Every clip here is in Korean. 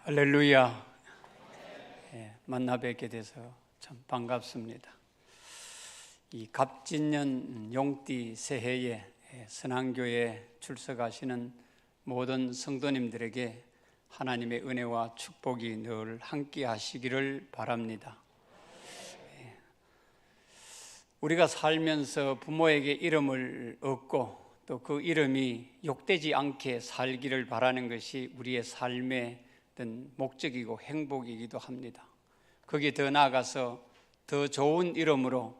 할렐루야. 만나 뵙게 돼서 참 반갑습니다. 이 갑진년 용띠 새해에 선한교회에 출석하시는 모든 성도님들에게 하나님의 은혜와 축복이 늘 함께 하시기를 바랍니다. 우리가 살면서 부모에게 이름을 얻고 또 그 이름이 욕되지 않게 살기를 바라는 것이 우리의 삶의 어떤 목적이고 행복이기도 합니다. 거기에 더 나아가서 더 좋은 이름으로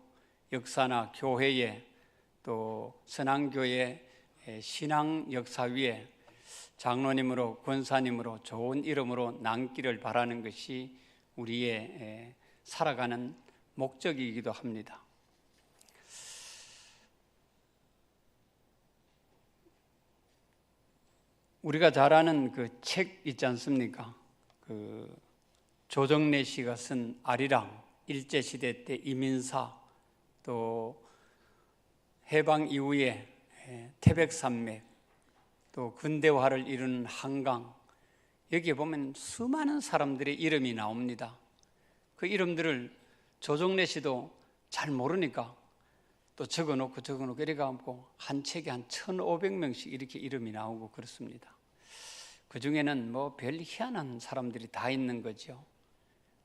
역사나 교회에 또 선한교회 신앙 역사 위에 장로님으로 권사님으로 좋은 이름으로 남기를 바라는 것이 우리의 살아가는 목적이기도 합니다. 우리가 잘 아는 그 책 있지 않습니까? 그 조정래 씨가 쓴 아리랑, 일제시대 때 이민사, 또 해방 이후에 태백산맥, 또 근대화를 이루는 한강, 여기에 보면 수많은 사람들의 이름이 나옵니다. 그 이름들을 조정래 씨도 잘 모르니까 또 적어놓고 이래가지고 한 책에 한 1,500명씩 이렇게 이름이 나오고 그렇습니다. 그 중에는 뭐 별 희한한 사람들이 다 있는 거죠.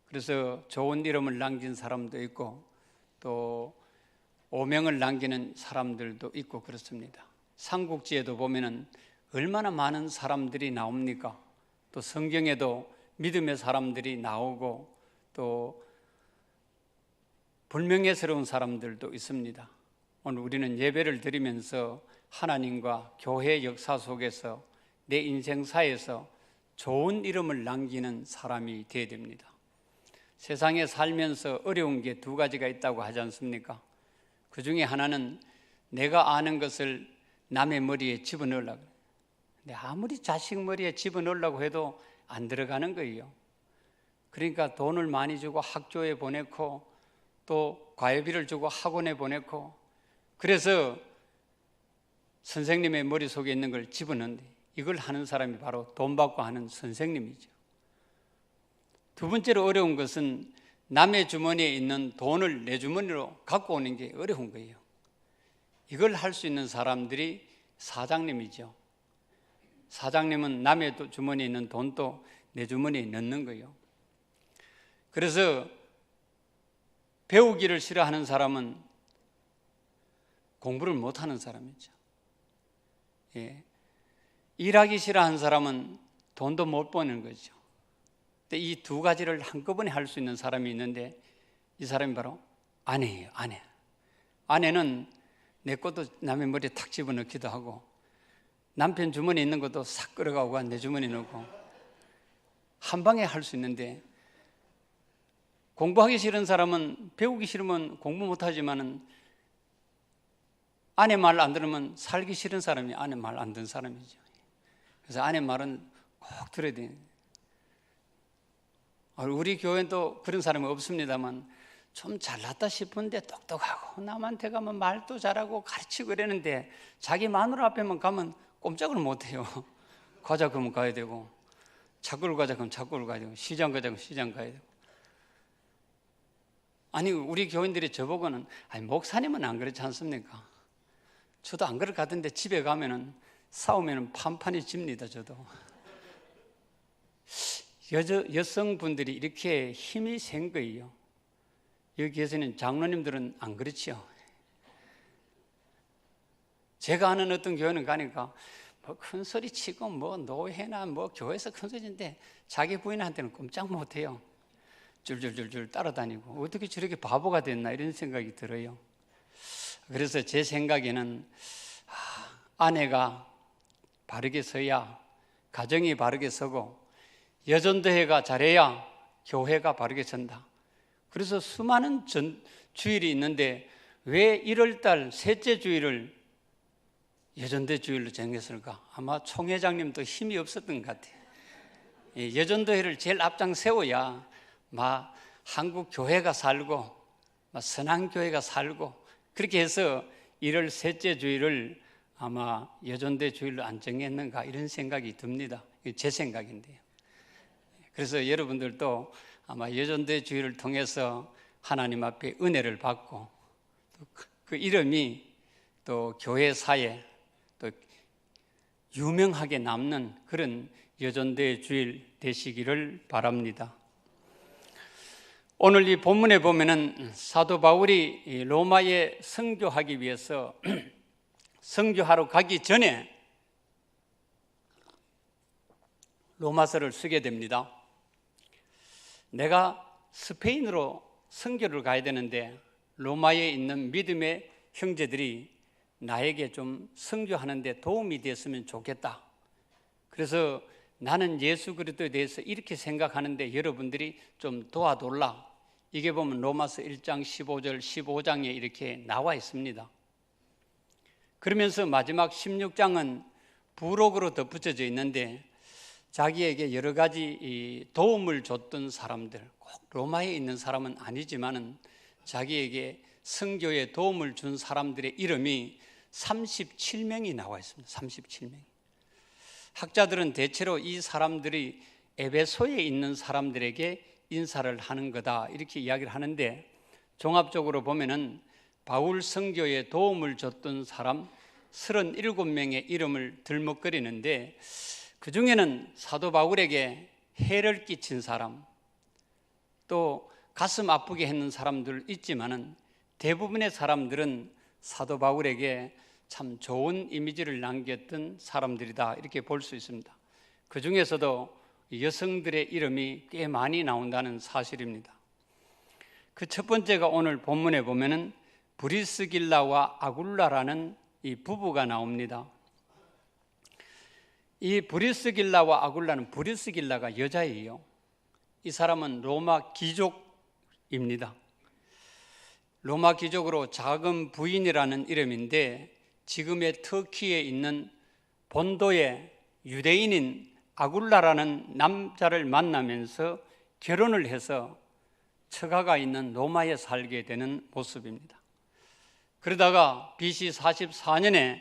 그래서 좋은 이름을 남긴 사람도 있고 또 오명을 남기는 사람들도 있고 그렇습니다. 삼국지에도 보면은 얼마나 많은 사람들이 나옵니까? 또 성경에도 믿음의 사람들이 나오고 또 불명예스러운 사람들도 있습니다. 오늘 우리는 예배를 드리면서 하나님과 교회 역사 속에서 내 인생사에서 좋은 이름을 남기는 사람이 되어야 됩니다. 세상에 살면서 어려운 게 두 가지가 있다고 하지 않습니까? 그 중에 하나는 내가 아는 것을 남의 머리에 집어넣으려고 해요. 근데 아무리 자식 머리에 집어넣으려고 해도 안 들어가는 거예요. 그러니까 돈을 많이 주고 학교에 보내고 또 과외비를 주고 학원에 보내고 그래서 선생님의 머릿속에 있는 걸 집어넣는데 이걸 하는 사람이 바로 돈 받고 하는 선생님이죠. 두 번째로 어려운 것은 남의 주머니에 있는 돈을 내 주머니로 갖고 오는 게 어려운 거예요. 이걸 할 수 있는 사람들이 사장님이죠. 사장님은 남의 주머니에 있는 돈도 내 주머니에 넣는 거예요. 그래서 배우기를 싫어하는 사람은 공부를 못하는 사람이죠. 일하기 싫어하는 사람은 돈도 못 버는 거죠. 이 두 가지를 한꺼번에 할 수 있는 사람이 있는데 이 사람이 바로 아내예요. 아내는 내 것도 남의 머리에 탁 집어넣기도 하고 남편 주머니에 있는 것도 싹 끌어가고 내 주머니에 넣고 한 방에 할 수 있는데 공부하기 싫은 사람은 배우기 싫으면 공부 못하지만은 아내 말 안 들으면 살기 싫은 사람이 아내 말 안 듣는 사람이죠. 그래서 아내 말은 꼭 들어야 돼요. 우리 교회는 또 그런 사람이 없습니다만 좀 잘났다 싶은데 똑똑하고 남한테 가면 말도 잘하고 가르치고 이러는데 자기 마누라 앞에만 가면 꼼짝을 못해요. 가자 그러면 가야 되고茶굴 가자 그러면茶굴 가야 되고 시장 가자 그러면 시장 가야 되고 아니 우리 교인들이 저보고는 아니 목사님은 안 그렇지 않습니까? 저도 안 그렇게 데 집에 가면은 싸우면 판판이 집니다. 저도 여성분들이 이렇게 힘이 센 거예요. 여기에서는 장로님들은 안 그렇지요. 제가 아는 어떤 교회는 가니까 뭐 큰 소리 치고 뭐 노회나 뭐 교회에서 큰 소리인데 자기 부인한테는 꼼짝 못해요. 줄줄줄줄 따라다니고 어떻게 저렇게 바보가 됐나 이런 생각이 들어요. 그래서 제 생각에는 아내가 바르게 서야 가정이 바르게 서고 여전도회가 잘해야 교회가 바르게 선다. 그래서 수많은 주일이 있는데 왜 1월달 셋째 주일을 여전도회 주일로 정했을까? 아마 총회장님도 힘이 없었던 것 같아요. 여전도회를 제일 앞장 세워야 한국 교회가 살고 선한교회가 살고 그렇게 해서 1월 셋째 주일을 아마 여전대 주일로 안 정했는가 이런 생각이 듭니다. 제 생각인데요. 그래서 여러분들도 아마 여전대 주의를 통해서 하나님 앞에 은혜를 받고 또 그 이름이 또 교회사에 또 유명하게 남는 그런 여전대 주일 되시기를 바랍니다. 오늘 이 본문에 보면은 사도 바울이 로마에 선교하기 위해서 선교하러 가기 전에 로마서를 쓰게 됩니다. 내가 스페인으로 선교를 가야 되는데 로마에 있는 믿음의 형제들이 나에게 좀 선교하는 데 도움이 됐으면 좋겠다. 그래서 나는 예수 그리스도에 대해서 이렇게 생각하는데 여러분들이 좀 도와달라. 이게 보면 로마서 1장 15절 15장에 이렇게 나와 있습니다. 그러면서 마지막 16장은 부록으로 덧붙여져 있는데 자기에게 여러 가지 도움을 줬던 사람들, 꼭 로마에 있는 사람은 아니지만은 자기에게 선교에 도움을 준 사람들의 이름이 37명이 나와 있습니다. 37명. 학자들은 대체로 이 사람들이 에베소에 있는 사람들에게 인사를 하는 거다 이렇게 이야기를 하는데 종합적으로 보면은 바울 선교에 도움을 줬던 사람 37명의 이름을 들먹거리는데 그 중에는 사도 바울에게 해를 끼친 사람 또 가슴 아프게 했는 사람들 있지만은 대부분의 사람들은 사도 바울에게 참 좋은 이미지를 남겼던 사람들이다 이렇게 볼 수 있습니다. 그 중에서도 여성들의 이름이 꽤 많이 나온다는 사실입니다. 그 첫 번째가 오늘 본문에 보면은 브리스길라와 아굴라라는 이 부부가 나옵니다. 이 브리스길라와 아굴라는 브리스길라가 여자예요. 이 사람은 로마 귀족입니다. 로마 귀족으로 작은 부인이라는 이름인데 지금의 터키에 있는 본도의 유대인인 아굴라라는 남자를 만나면서 결혼을 해서 처가가 있는 로마에 살게 되는 모습입니다. 그러다가 BC 44년에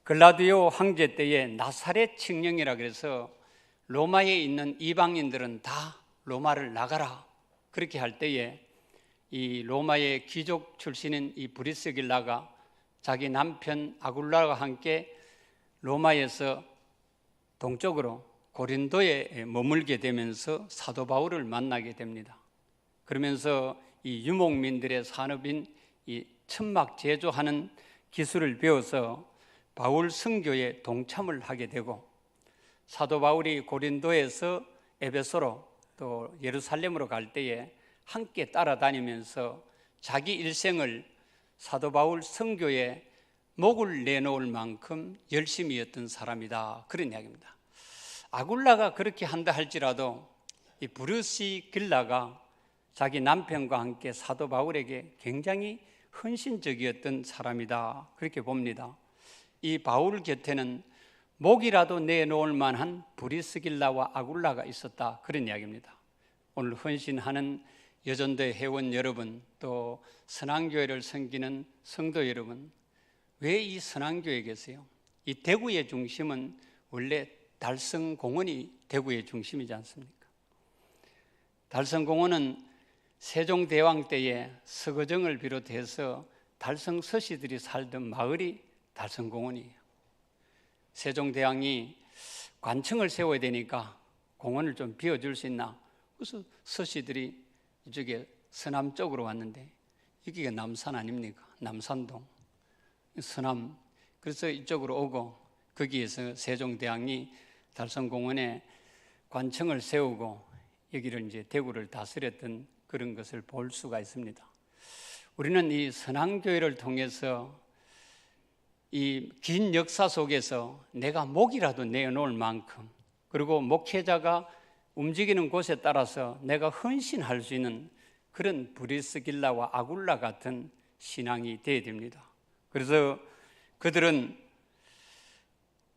글라디오 황제 때에 나사렛 칙령이라 그래서 로마에 있는 이방인들은 다 로마를 나가라 그렇게 할 때에 이 로마의 귀족 출신인 이 브리스길라가 자기 남편 아굴라와 함께 로마에서 동쪽으로 고린도에 머물게 되면서 사도 바울을 만나게 됩니다. 그러면서 이 유목민들의 산업인 이 천막 제조하는 기술을 배워서 바울 선교에 동참을 하게 되고 사도 바울이 고린도에서 에베소로 또 예루살렘으로 갈 때에 함께 따라다니면서 자기 일생을 사도 바울 선교에 목을 내놓을 만큼 열심히 했던 사람이다 그런 이야기입니다. 아굴라가 그렇게 한다 할지라도 이 브리스길라가 자기 남편과 함께 사도 바울에게 굉장히 헌신적이었던 사람이다 그렇게 봅니다. 이 바울 곁에는 목이라도 내놓을 만한 브리스길라와 아굴라가 있었다 그런 이야기입니다. 오늘 헌신하는 여전대 회원 여러분 또 선앙교회를 섬기는 성도 여러분 왜 이 선앙교회에 계세요? 이 대구의 중심은 원래 달성공원이 대구의 중심이지 않습니까? 달성공원은 세종대왕 때에 서거정을 비롯해서 달성 서씨들이 살던 마을이 달성공원이에요. 세종대왕이 관청을 세워야 되니까 공원을 좀 비워줄 수 있나? 그래서 서씨들이 이쪽에 서남 쪽으로 왔는데 여기가 남산 아닙니까? 남산동 서남. 그래서 이쪽으로 오고 거기에서 세종대왕이 달성공원에 관청을 세우고 여기를 이제 대구를 다스렸던 그런 것을 볼 수가 있습니다. 우리는 이 선앙교회를 통해서 이 긴 역사 속에서 내가 목이라도 내놓을 만큼 그리고 목회자가 움직이는 곳에 따라서 내가 헌신할 수 있는 그런 브리스길라와 아굴라 같은 신앙이 되어야 됩니다. 그래서 그들은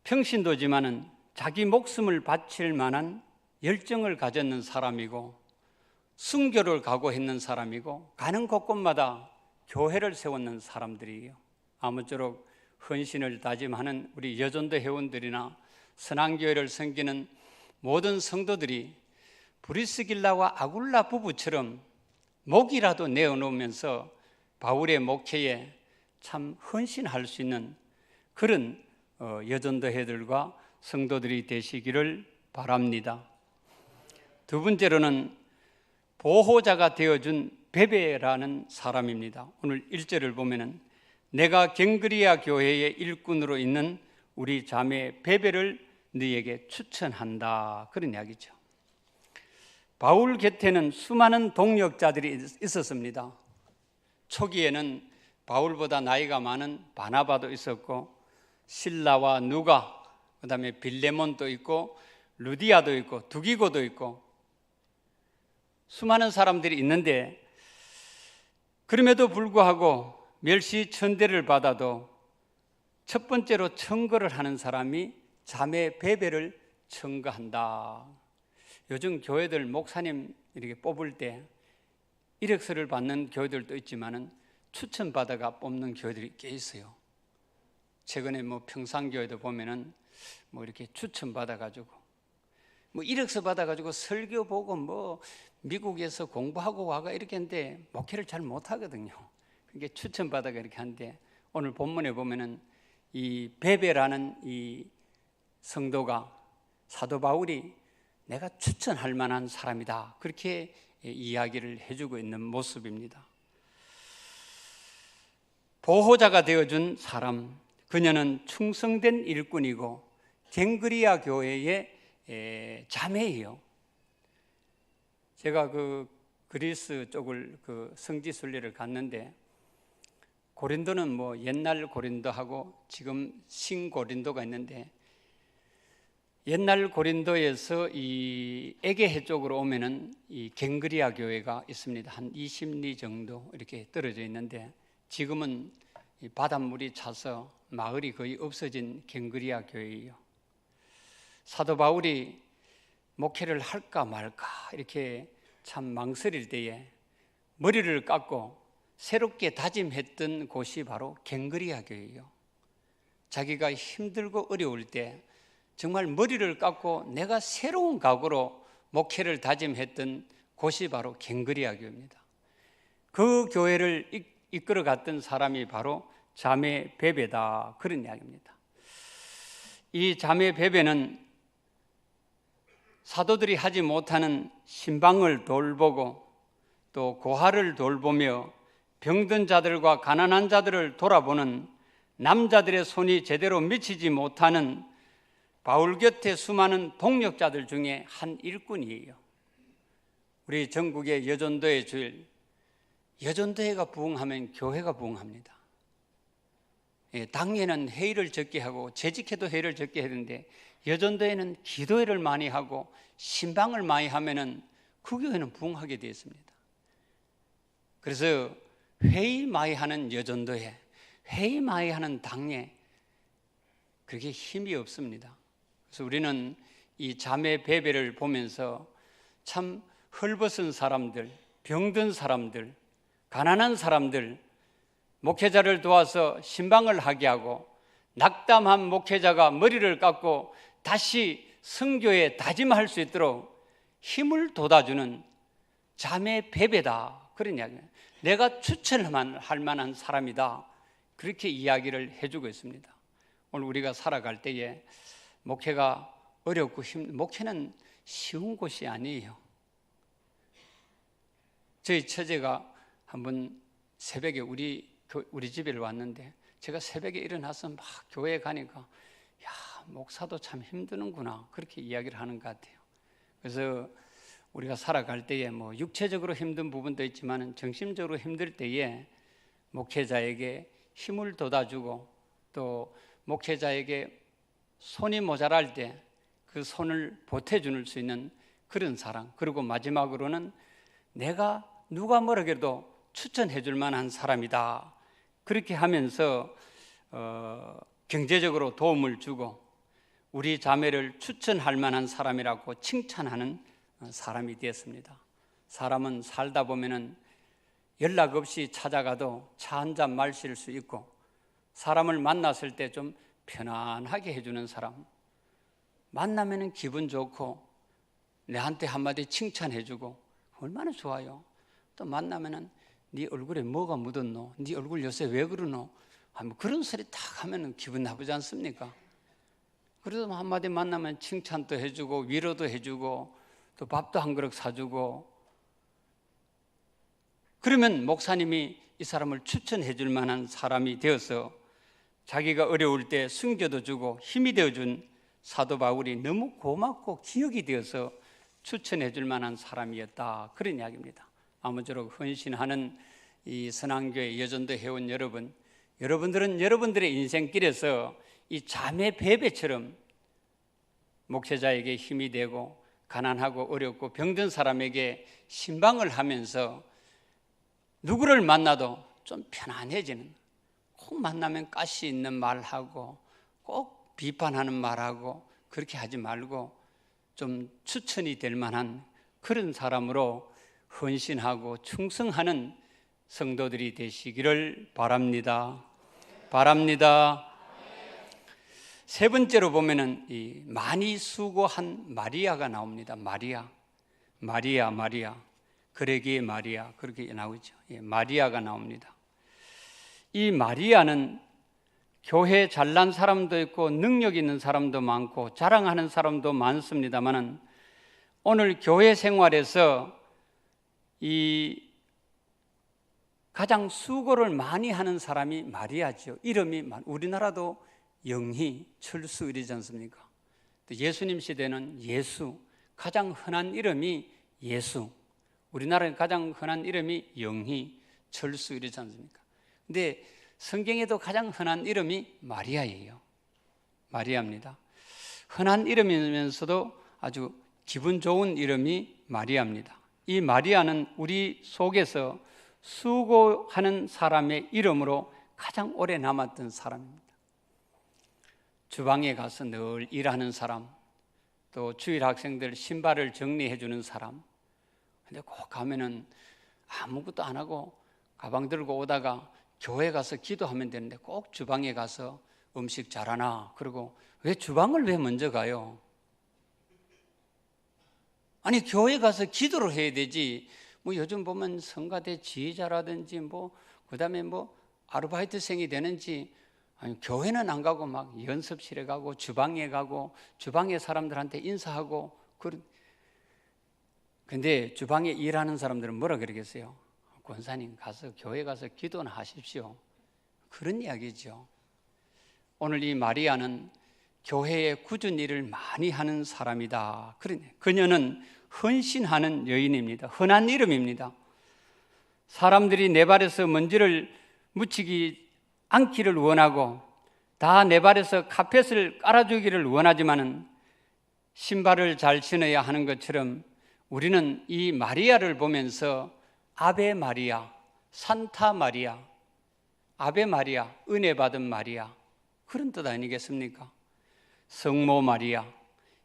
평신도지만은 자기 목숨을 바칠 만한 열정을 가졌는 사람이고 순교를 각오했는 사람이고 가는 곳곳마다 교회를 세웠는 사람들이에요. 아무쪼록 헌신을 다짐하는 우리 여전도 회원들이나 선앙교회를 섬기는 모든 성도들이 브리스길라와 아굴라 부부처럼 목이라도 내어놓으면서 바울의 목회에 참 헌신할 수 있는 그런 여전도회들과 성도들이 되시기를 바랍니다. 두 번째로는 보호자가 되어준 베베라는 사람입니다. 오늘 1절을 보면은 내가 갱그리아 교회의 일꾼으로 있는 우리 자매 베베를 너에게 추천한다, 그런 이야기죠. 바울 곁에는 수많은 동역자들이 있었습니다. 초기에는 바울보다 나이가 많은 바나바도 있었고 실라와 누가, 그 다음에 빌레몬도 있고 루디아도 있고 두기고도 있고 수많은 사람들이 있는데, 그럼에도 불구하고 멸시천대를 받아도 첫 번째로 청거를 하는 사람이 자매 베베를 청거한다. 요즘 교회들 목사님 이렇게 뽑을 때 이력서를 받는 교회들도 있지만은 추천받아가 뽑는 교회들이 꽤 있어요. 최근에 평산교회도 보면은 이렇게 추천받아가지고 이력서 받아가지고 설교 보고 미국에서 공부하고 와가 이렇게 했는데 목회를 잘 못하거든요. 그게 추천받아가 이렇게 하는데, 오늘 본문에 보면은 이 베베라는 이 성도가 사도 바울이 내가 추천할 만한 사람이다, 그렇게 이야기를 해주고 있는 모습입니다. 보호자가 되어준 사람, 그녀는 충성된 일꾼이고 갱그리아 교회의 자매예요. 제가 그리스 쪽을 성지 순례를 갔는데, 고린도는 옛날 고린도하고 지금 신고린도가 있는데, 옛날 고린도에서 이 에게해 쪽으로 오면은 이 갱그리아 교회가 있습니다. 한 20리 정도 이렇게 떨어져 있는데, 지금은 이 바닷물이 차서 마을이 거의 없어진 갱그리아 교회예요. 사도 바울이 목회를 할까 말까 이렇게 참 망설일 때에 머리를 깎고 새롭게 다짐했던 곳이 바로 갱그리아 교회예요. 자기가 힘들고 어려울 때 정말 머리를 깎고 내가 새로운 각오로 목회를 다짐했던 곳이 바로 갱그리아 교회입니다. 그 교회를 이끌어 갔던 사람이 바로 자매 베베다, 그런 이야기입니다. 이 자매 베베는 사도들이 하지 못하는 신방을 돌보고 또 고아를 돌보며 병든 자들과 가난한 자들을 돌아보는 남자들의 손이 제대로 미치지 못하는 바울 곁에 수많은 동역자들 중에 한 일꾼이에요. 우리 전국의 여전도의 주일, 여전도회가 부흥하면 교회가 부흥합니다. 당회는 회의를 적게 하고 재직회도 회의를 적게 하는데, 여전도회는 기도회를 많이 하고 신방을 많이 하면은 그 교회는 부흥하게 되어 있습니다. 그래서 회의 많이 하는 여전도회, 회의 많이 하는 당회, 그렇게 힘이 없습니다. 그래서 우리는 이 자매 베베를 보면서 참 헐벗은 사람들, 병든 사람들, 가난한 사람들, 목회자를 도와서 신방을 하게 하고 낙담한 목회자가 머리를 깎고 다시 선교에 다짐할 수 있도록 힘을 돋아주는 자매 베베다, 그런 이야기예요. 내가 추천할 만한 사람이다, 그렇게 이야기를 해주고 있습니다. 오늘 우리가 살아갈 때에 목회가 어렵고 목회는 쉬운 곳이 아니에요. 저희 처제가 한번 새벽에 우리 집에 왔는데, 제가 새벽에 일어나서 막 교회에 가니까 야, 목사도 참 힘드는구나, 그렇게 이야기를 하는 것 같아요. 그래서 우리가 살아갈 때에 육체적으로 힘든 부분도 있지만 정신적으로 힘들 때에 목회자에게 힘을 돋아주고 또 목회자에게 손이 모자랄 때 그 손을 보태줄 수 있는 그런 사람, 그리고 마지막으로는 내가 누가 뭐라 해도 추천해 줄 만한 사람이다, 그렇게 하면서 경제적으로 도움을 주고 우리 자매를 추천할 만한 사람이라고 칭찬하는 사람이 되었습니다. 사람은 살다 보면은 연락 없이 찾아가도 차 한 잔 마실 수 있고, 사람을 만났을 때 좀 편안하게 해주는 사람, 만나면은 기분 좋고 내한테 한마디 칭찬해주고 얼마나 좋아요. 또 만나면은 네 얼굴에 뭐가 묻었노? 네 얼굴 요새 왜 그러노? 뭐 그런 소리 딱 하면은 기분 나쁘지 않습니까? 그래도 한마디 만나면 칭찬도 해주고 위로도 해주고 또 밥도 한 그릇 사주고, 그러면 목사님이 이 사람을 추천해 줄 만한 사람이 되어서 자기가 어려울 때 숨겨도 주고 힘이 되어준 사도 바울이 너무 고맙고 기억이 되어서 추천해 줄 만한 사람이었다, 그런 이야기입니다. 아무쪼록 헌신하는 이 선한교회 여전도 회원 여러분, 여러분들은 여러분들의 인생길에서 이 자매 베베처럼 목회자에게 힘이 되고 가난하고 어렵고 병든 사람에게 신방을 하면서 누구를 만나도 좀 편안해지는, 꼭 만나면 가시 있는 말하고 꼭 비판하는 말하고 그렇게 하지 말고 좀 추천이 될 만한 그런 사람으로 헌신하고 충성하는 성도들이 되시기를 바랍니다. 세 번째로 보면은 이 많이 수고한 마리아가 나옵니다. 마리아. 그레기의 마리아, 그렇게 나오죠. 마리아가 나옵니다. 이 마리아는 교회에 잘난 사람도 있고 능력 있는 사람도 많고 자랑하는 사람도 많습니다만은 오늘 교회 생활에서 이 가장 수고를 많이 하는 사람이 마리아죠. 이름이 우리나라도 영희, 철수 이러지 않습니까? 예수님 시대는 예수, 가장 흔한 이름이 예수, 우리나라에 가장 흔한 이름이 영희, 철수 이러지 않습니까? 근데 성경에도 가장 흔한 이름이 마리아예요. 마리아입니다. 흔한 이름이면서도 아주 기분 좋은 이름이 마리아입니다. 이 마리아는 우리 속에서 수고하는 사람의 이름으로 가장 오래 남았던 사람입니다. 주방에 가서 늘 일하는 사람, 또 주일 학생들 신발을 정리해 주는 사람. 근데 꼭 가면은 아무것도 안 하고 가방 들고 오다가 교회 가서 기도하면 되는데 꼭 주방에 가서 음식 잘하나? 그리고 왜 주방을 왜 먼저 가요? 아니 교회 가서 기도를 해야 되지. 뭐 요즘 보면 성가대 지휘자라든지 그다음에 아르바이트생이 되는지, 아니 교회는 안 가고 막 연습실에 가고 주방에 가고 주방의 사람들한테 인사하고 근데 주방에 일하는 사람들은 뭐라 그러겠어요? 권사님 가서 교회 가서 기도나 하십시오, 그런 이야기죠. 오늘 이 마리아는 교회에 굳은 일을 많이 하는 사람이다. 그녀는 헌신하는 여인입니다. 흔한 이름입니다. 사람들이 내 발에서 먼지를 묻히기 않기를 원하고 다 내 발에서 카펫을 깔아주기를 원하지만은 신발을 잘 신어야 하는 것처럼 우리는 이 마리아를 보면서 아베 마리아, 산타 마리아, 아베 마리아, 은혜 받은 마리아, 그런 뜻 아니겠습니까? 성모 마리아,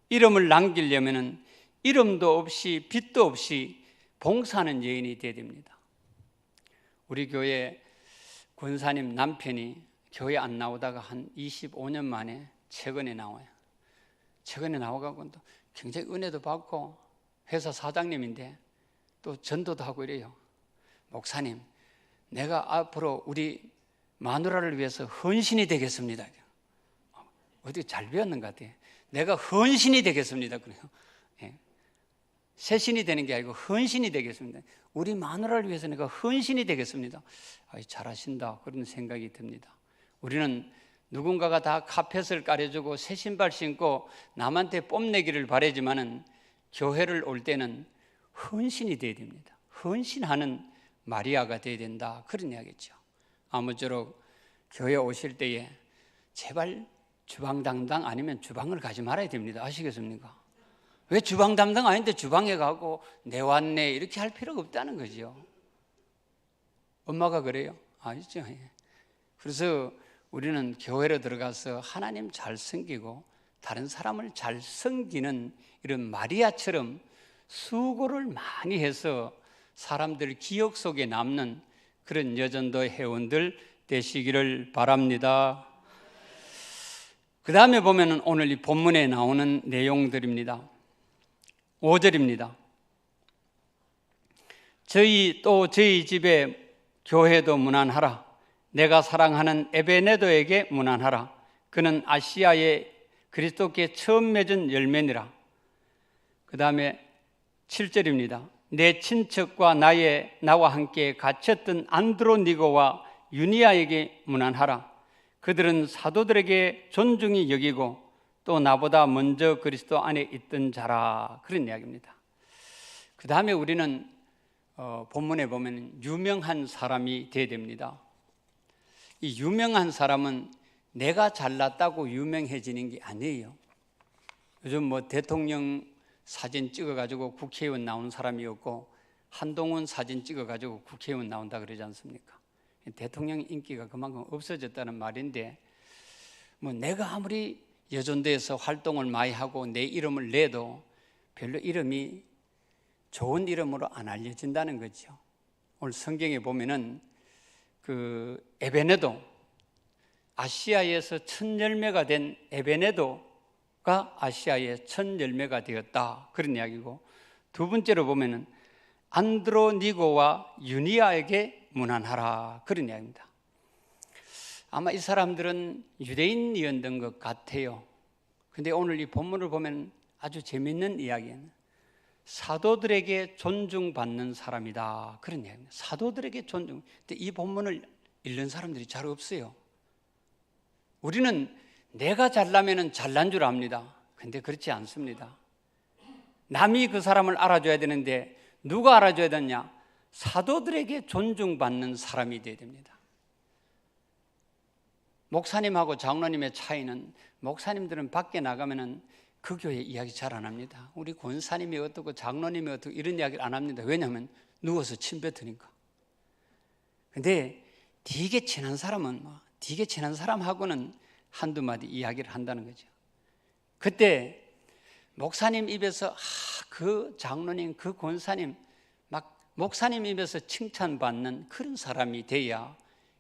이름을 남기려면은 이름도 없이 빛도 없이 봉사하는 여인이 되어야 됩니다. 우리 교회 권사님 남편이 교회 안 나오다가 한 25년 만에 최근에 나와요. 최근에 나와가고 또 굉장히 은혜도 받고 회사 사장님인데 또 전도도 하고 이래요. 목사님, 내가 앞으로 우리 마누라를 위해서 헌신이 되겠습니다. 어디 잘 배웠는 것 같아요. 내가 헌신이 되겠습니다. 그래요. 세신이 되는 게 아니고 헌신이 되겠습니다. 우리 마누라를 위해서 내가 헌신이 되겠습니다. 잘하신다, 그런 생각이 듭니다. 우리는 누군가가 다 카펫을 깔아주고 새 신발 신고 남한테 뽐내기를 바라지만은 교회를 올 때는 헌신이 되어야 됩니다. 헌신하는 마리아가 되어야 된다, 그런 이야기죠. 아무쪼록 교회 오실 때에 제발 주방 담당 아니면 주방을 가지 말아야 됩니다. 아시겠습니까? 왜 주방 담당 아닌데 주방에 가고 내 왔네 이렇게 할 필요가 없다는 거죠. 엄마가 그래요? 아니죠. 그래서 우리는 교회로 들어가서 하나님 잘 섬기고 다른 사람을 잘 섬기는 이런 마리아처럼 수고를 많이 해서 사람들 기억 속에 남는 그런 여전도 회원들 되시기를 바랍니다. 그 다음에 보면 오늘 이 본문에 나오는 내용들입니다. 5절입니다. 저희 집에 교회도 문안하라. 내가 사랑하는 에베네도에게 문안하라. 그는 아시아에 그리스도께 처음 맺은 열매니라. 그 다음에 7절입니다. 내 친척과 나와 함께 갇혔던 안드로니고와 유니아에게 문안하라. 그들은 사도들에게 존중이 여기고 또 나보다 먼저 그리스도 안에 있던 자라. 그런 이야기입니다. 그 다음에 우리는 본문에 보면 유명한 사람이 되어야 됩니다. 이 유명한 사람은 내가 잘났다고 유명해지는 게 아니에요. 요즘 뭐 대통령 사진 찍어가지고 국회의원 나오는 사람이 없고 한동훈 사진 찍어가지고 국회의원 나온다 그러지 않습니까? 대통령 인기가 그만큼 없어졌다는 말인데, 뭐 내가 아무리 여전대에서 활동을 많이 하고 내 이름을 내도 별로 이름이 좋은 이름으로 안 알려진다는 거죠. 오늘 성경에 보면은 그 에베네도, 아시아에서 첫 열매가 된 에베네도가 아시아의 첫 열매가 되었다, 그런 이야기고, 두 번째로 보면은 안드로니고와 유니아에게 문안하라, 그런 이야기입니다. 아마 이 사람들은 유대인이었던 것 같아요. 근데 오늘 이 본문을 보면 아주 재밌는 이야기예요. 사도들에게 존중받는 사람이다, 그런 이야기입니다. 사도들에게 존중. 근데 이 본문을 읽는 사람들이 잘 없어요. 우리는 내가 잘나면 잘난 줄 압니다. 근데 그렇지 않습니다. 남이 그 사람을 알아줘야 되는데 누가 알아줘야 되냐? 사도들에게 존중받는 사람이 되어야 됩니다. 목사님하고 장로님의 차이는, 목사님들은 밖에 나가면은 그 교회 이야기 잘 안 합니다. 우리 권사님이 어떻고 장로님이 어떻고 이런 이야기를 안 합니다. 왜냐하면 누워서 침 뱉으니까. 근데 되게 친한 사람은 되게 친한 사람하고는 한두 마디 이야기를 한다는 거죠. 그때 목사님 입에서 그 장로님, 그 권사님, 막 목사님 입에서 칭찬받는 그런 사람이 돼야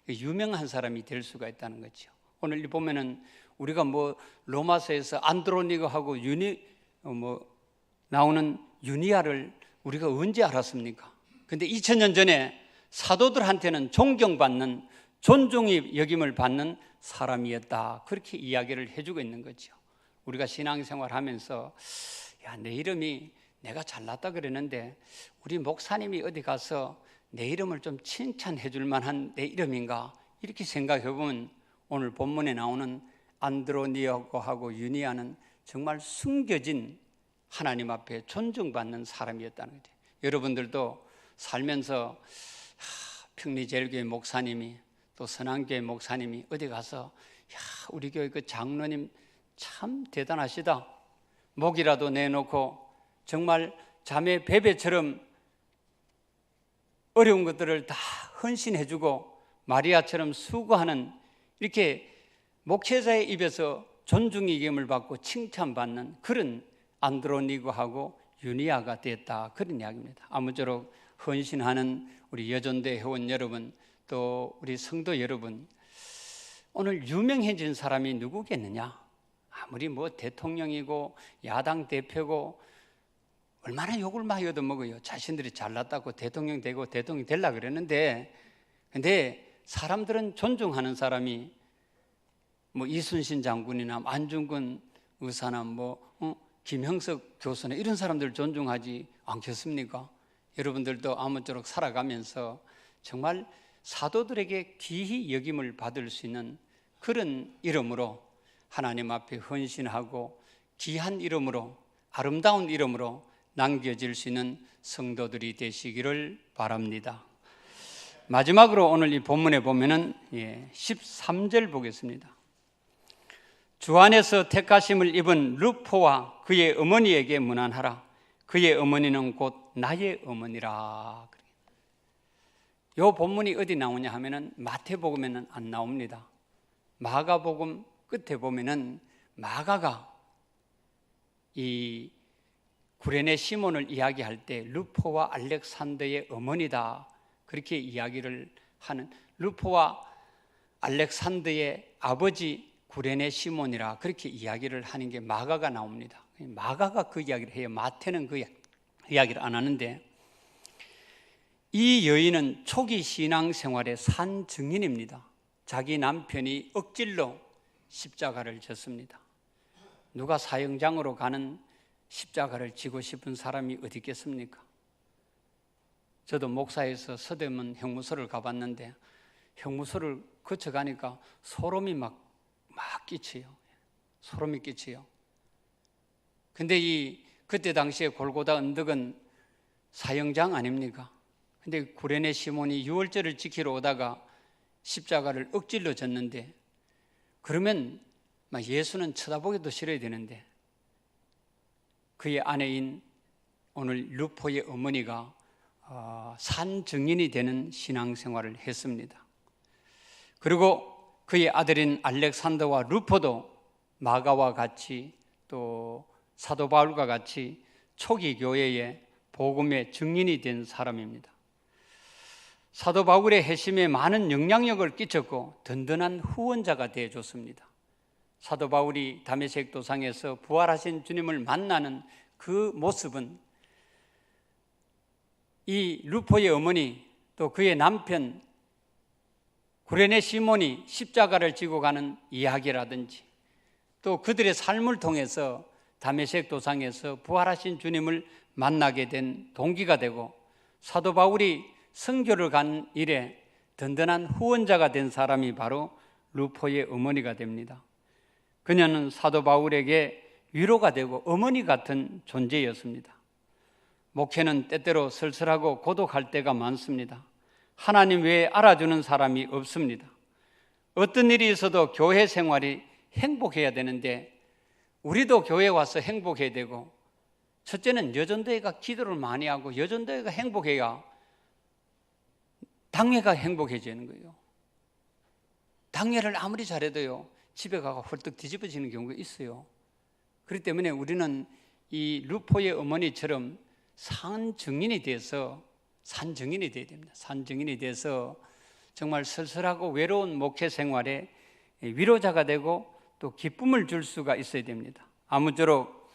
유명한 사람이 될 수가 있다는 거죠. 오늘 보면은 우리가 뭐 로마서에서 안드로니고하고 나오는 유니아를 우리가 언제 알았습니까? 근데 2000년 전에 사도들한테는 존경받는, 존중이 여김을 받는 사람이었다, 그렇게 이야기를 해주고 있는 거죠. 우리가 신앙생활 하면서 내 이름이 내가 잘났다 그랬는데 우리 목사님이 어디 가서 내 이름을 좀 칭찬해 줄 만한 내 이름인가, 이렇게 생각해 보면 오늘 본문에 나오는 안드로니고하고 유니아는 정말 숨겨진 하나님 앞에 존중받는 사람이었다는 거죠. 여러분들도 살면서 평리제일교회 목사님이, 또 선한교회 목사님이 어디 가서 우리 교회 그 장로님 참 대단하시다, 목이라도 내놓고 정말 자매 베베처럼 어려운 것들을 다 헌신해주고 마리아처럼 수고하는, 이렇게 목회자의 입에서 존중이김을 받고 칭찬받는 그런 안드로니고하고 유니아가 됐다, 그런 이야기입니다. 아무쪼록 헌신하는 우리 여전대 회원 여러분, 또 우리 성도 여러분, 오늘 유명해진 사람이 누구겠느냐? 아무리 뭐 대통령이고 야당 대표고 얼마나 욕을 많이 얻어먹어요. 자신들이 잘났다고 대통령 되고 대통령 되려고 그랬는데, 근데 사람들은 존중하는 사람이 뭐 이순신 장군이나 안중근 의사나 김형석 교수나 이런 사람들 존중하지 않겠습니까? 여러분들도 아무쪼록 살아가면서 정말 사도들에게 귀히 여김을 받을 수 있는 그런 이름으로 하나님 앞에 헌신하고 귀한 이름으로, 아름다운 이름으로 남겨질 수 있는 성도들이 되시기를 바랍니다. 마지막으로 오늘 이 본문에 보면은 13절 보겠습니다. 주 안에서 택하심을 입은 루포와 그의 어머니에게 문안하라. 그의 어머니는 곧 나의 어머니라. 이 본문이 어디 나오냐 하면은 마태복음에는 안 나옵니다. 마가복음 끝에 보면은 마가가 이 구레네 시몬을 이야기할 때 루포와 알렉산더의 어머니다, 그렇게 이야기를 하는, 루포와 알렉산더의 아버지 구레네 시몬이라 그렇게 이야기를 하는 게 마가가 나옵니다. 마가가 그 이야기를 해요. 마태는 그 이야기를 안 하는데, 이 여인은 초기 신앙생활의 산 증인입니다. 자기 남편이 억질로 십자가를 졌습니다. 누가 사형장으로 가는 십자가를 지고 싶은 사람이 어디 있겠습니까? 저도 목사에서 서대문 형무소를 가봤는데 형무소를 거쳐가니까 소름이 막 끼쳐요. 소름이 끼쳐요. 근데 그때 당시에 골고다 언덕은 사형장 아닙니까? 근데 구레네 시몬이 유월절을 지키러 오다가 십자가를 억질로 졌는데, 그러면 예수는 쳐다보기도 싫어야 되는데, 그의 아내인 오늘 루포의 어머니가 산 증인이 되는 신앙생활을 했습니다. 그리고 그의 아들인 알렉산더와 루포도 마가와 같이 또 사도 바울과 같이 초기 교회의 복음의 증인이 된 사람입니다. 사도 바울의 회심에 많은 영향력을 끼쳤고 든든한 후원자가 되어줬습니다. 사도 바울이 다메섹 도상에서 부활하신 주님을 만나는 그 모습은 이 루포의 어머니 또 그의 남편 구레네 시몬이 십자가를 지고 가는 이야기라든지 또 그들의 삶을 통해서 다메섹 도상에서 부활하신 주님을 만나게 된 동기가 되고, 사도 바울이 선교를 간 일에 든든한 후원자가 된 사람이 바로 루포의 어머니가 됩니다. 그녀는 사도 바울에게 위로가 되고 어머니 같은 존재였습니다. 목회는 때때로 쓸쓸하고 고독할 때가 많습니다. 하나님 외에 알아주는 사람이 없습니다. 어떤 일이 있어도 교회 생활이 행복해야 되는데 우리도 교회에 와서 행복해야 되고, 첫째는 여전도회가 기도를 많이 하고 여전도회가 행복해야 당회가 행복해지는 거예요. 당회를 아무리 잘해도요, 집에 가서 헐떡 뒤집어지는 경우가 있어요. 그렇기 때문에 우리는 이 루포의 어머니처럼 산 증인이 돼야 됩니다. 산 증인이 돼서 정말 쓸쓸하고 외로운 목회 생활에 위로자가 되고 또 기쁨을 줄 수가 있어야 됩니다. 아무쪼록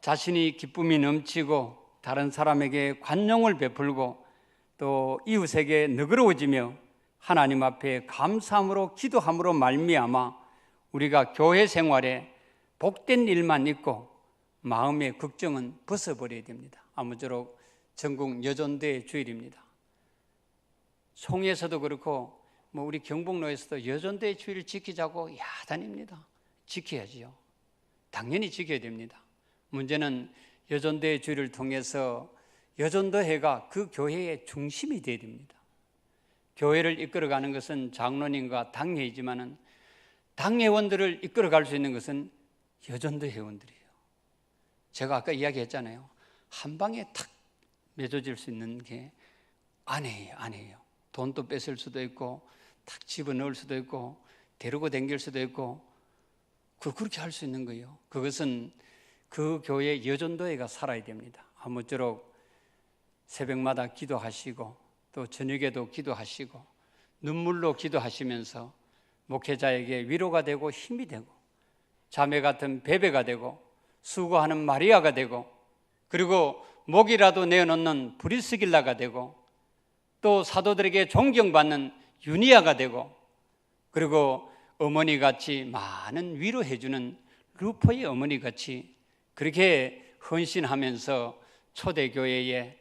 자신이 기쁨이 넘치고 다른 사람에게 관용을 베풀고 또 이웃에게 너그러워지며 하나님 앞에 감사함으로 기도함으로 말미암아 우리가 교회 생활에 복된 일만 있고 마음의 걱정은 벗어버려야 됩니다. 아무쪼록 전국 여전도회 주일입니다. 송에서도 그렇고 우리 경북로에서도 여전도회 주일을 지키자고 야단입니다. 지켜야지요. 당연히 지켜야 됩니다. 문제는 여전도회 주일을 통해서 여전도회가 그 교회의 중심이 되어야 됩니다. 교회를 이끌어가는 것은 장로님과 당회이지만은 당회원들을 이끌어갈 수 있는 것은 여전도 회원들이에요. 제가 아까 이야기했잖아요. 한 방에 탁 맺어질 수 있는 게 아내예요. 돈도 뺏을 수도 있고 탁 집어넣을 수도 있고 데리고 다닐 수도 있고 그렇게 할 수 있는 거예요. 그것은 그 교회 여전도회가 살아야 됩니다. 아무쪼록 새벽마다 기도하시고 또 저녁에도 기도하시고 눈물로 기도하시면서 목회자에게 위로가 되고 힘이 되고 자매 같은 베베가 되고 수고하는 마리아가 되고 그리고 목이라도 내어놓는 브리스길라가 되고 또 사도들에게 존경받는 유니아가 되고 그리고 어머니같이 많은 위로해주는 루포의 어머니같이 그렇게 헌신하면서 초대교회에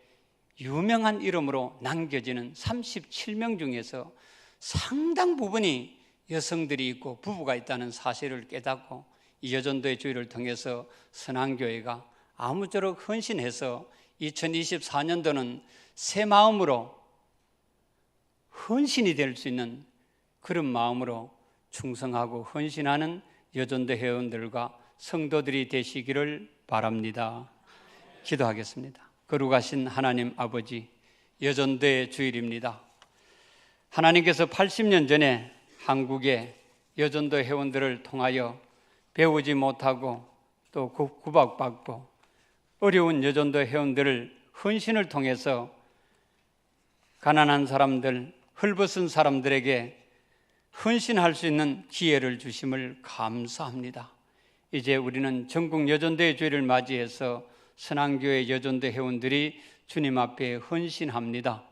유명한 이름으로 남겨지는 37명 중에서 상당 부분이 여성들이 있고 부부가 있다는 사실을 깨닫고 이 여전도의 주의를 통해서 선한교회가 아무쪼록 헌신해서 2024년도는 새 마음으로 헌신이 될 수 있는 그런 마음으로 충성하고 헌신하는 여전도 회원들과 성도들이 되시기를 바랍니다. 기도하겠습니다. 거룩하신 하나님 아버지, 여전도의 주일입니다. 하나님께서 80년 전에 한국의 여전도 회원들을 통하여 배우지 못하고 또 구박받고 어려운 여전도 회원들을 헌신을 통해서 가난한 사람들, 헐벗은 사람들에게 헌신할 수 있는 기회를 주심을 감사합니다. 이제 우리는 전국 여전도의 주일을 맞이해서 선한교회 여전도 회원들이 주님 앞에 헌신합니다.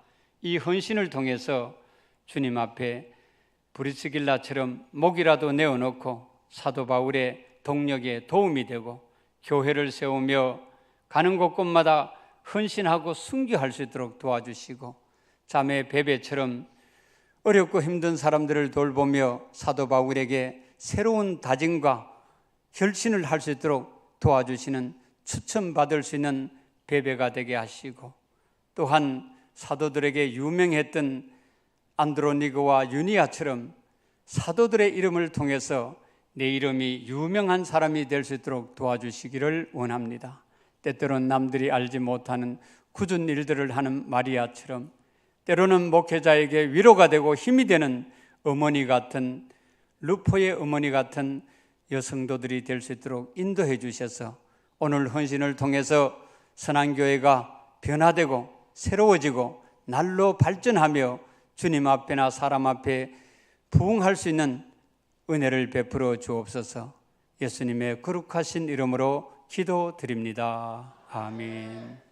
이 헌신을 통해서 주님 앞에 브리스길라처럼 목이라도 내어놓고 사도 바울의 동력에 도움이 되고 교회를 세우며 가는 곳곳마다 헌신하고 순교할 수 있도록 도와주시고, 자매 베베처럼 어렵고 힘든 사람들을 돌보며 사도 바울에게 새로운 다짐과 결신을 할 수 있도록 도와주시는, 추천받을 수 있는 베베가 되게 하시고, 또한 사도들에게 유명했던 안드로니고와 유니아처럼 사도들의 이름을 통해서 내 이름이 유명한 사람이 될 수 있도록 도와주시기를 원합니다. 때때로는 남들이 알지 못하는 굳은 일들을 하는 마리아처럼, 때로는 목회자에게 위로가 되고 힘이 되는 어머니 같은, 루포의 어머니 같은 여성도들이 될 수 있도록 인도해 주셔서 오늘 헌신을 통해서 선한교회가 변화되고 새로워지고 날로 발전하며 주님 앞에나 사람 앞에 부응할 수 있는 은혜를 베풀어 주옵소서. 예수님의 거룩하신 이름으로 기도드립니다. 아멘.